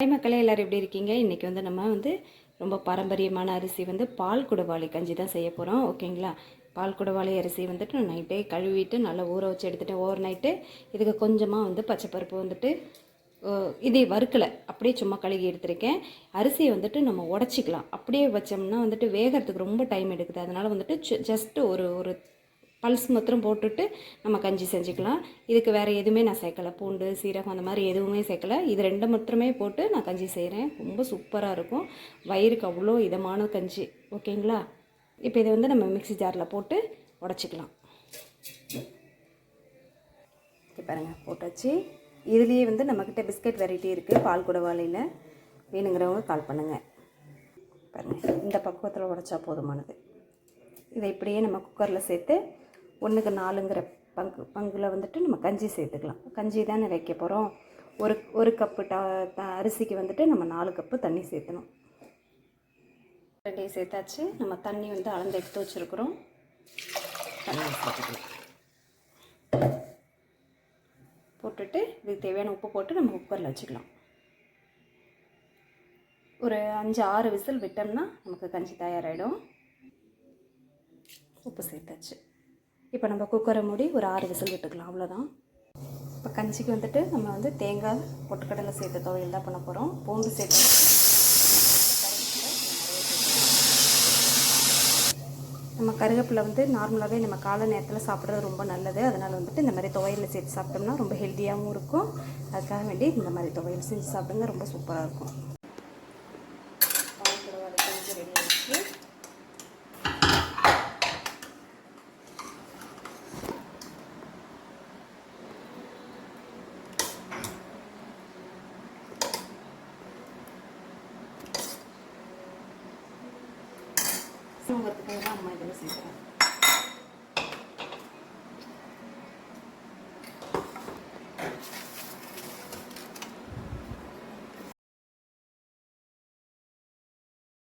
Hi மக்களே, எல்லோரும் எப்படி இருக்கீங்க? இன்றைக்கி வந்து நம்ம ரொம்ப பாரம்பரியமான அரிசி பால் குடவாளி கஞ்சி தான் செய்ய போகிறோம். ஓகேங்களா? பால் குடவாளி அரிசி நான் நைட்டே கழுவிட்டு நல்லா ஊற வச்சு எடுத்துகிட்டு ஓவர் நைட்டு இதுக்கு கொஞ்சமாக பச்சைப்பருப்பு இதே வறுக்கலை, அப்படியே சும்மா கழுகி எடுத்திருக்கேன். அரிசியை நம்ம உடச்சிக்கலாம். அப்படியே வச்சோம்னா வேகிறதுக்கு ரொம்ப டைம் எடுக்குது. அதனால் ஜஸ்ட்டு ஒரு ஒரு பல்ஸ் மாத்திரம் போட்டுட்டு நம்ம கஞ்சி செஞ்சுக்கலாம். இதுக்கு வேறு எதுவுமே நான் சேர்க்கலை. பூண்டு, சீரகம் அந்த மாதிரி எதுவுமே சேர்க்கலை. இது ரெண்டு மாத்திரமே போட்டு நான் கஞ்சி செய்கிறேன். ரொம்ப சூப்பராக இருக்கும். வயிறுக்கு அவ்வளோ இதமான கஞ்சி. ஓகேங்களா? இப்போ இதை நம்ம மிக்ஸி ஜாரில் போட்டு உடச்சிக்கலாம். இப்போ பாருங்கள், போட்டாச்சு. இதுலேயே நம்மக்கிட்ட பிஸ்கட் வெரைட்டி இருக்குது பால் குடவாளியில். வேணுங்கிறவங்க கால் பண்ணுங்கள். பாருங்கள், இந்த பக்குவத்தில் உடச்சா போதுமானது. இதை இப்படியே நம்ம குக்கரில் சேர்த்து 1:4 பங்கில் நம்ம கஞ்சி சேர்த்துக்கலாம். கஞ்சி தானே வைக்க போகிறோம். ஒரு கப்பு அரிசிக்கு நம்ம 4 கப்பு தண்ணி சேர்த்தணும். ரெண்டையும் சேர்த்தாச்சு. நம்ம தண்ணி அளந்து எடுத்து வச்சுருக்குறோம். தண்ணி சேர்த்துக்கலாம். போட்டுட்டு இதுக்கு தேவையான உப்பு போட்டு நம்ம குக்கரில் வச்சுக்கலாம். ஒரு 5-6 விசில் விட்டோம்னா நமக்கு கஞ்சி தயாராகிடும். உப்பு சேர்த்தாச்சு. இப்போ நம்ம குக்கரை மூடி ஒரு 6 விசில் விட்டுக்கலாம். அவ்வளோதான். இப்போ கஞ்சிக்கு நம்ம தேங்காய் பொட்டுக்கடலை சேர்த்த துவையல் தான் பண்ண போகிறோம். பூண்டு சேர்த்து நம்ம கருவேப்பிலை நார்மலாகவே நம்ம காலை நேரத்தில் சாப்பிட்றது ரொம்ப நல்லது. அதனால் இந்த மாதிரி துவையல் சேர்த்து சாப்பிட்டோம்னா ரொம்ப ஹெல்த்தியாகவும் இருக்கும். அதுக்காக வேண்டி இந்த மாதிரி துவையல் செஞ்சு சாப்பிடுங்க. ரொம்ப சூப்பராக இருக்கும். பால் குடவாளி கஞ்சி ரெடி ஆகிடுச்சு. தூங்கிறதுக்காக தான் அம்மா இதில் சேர்க்குறேன்.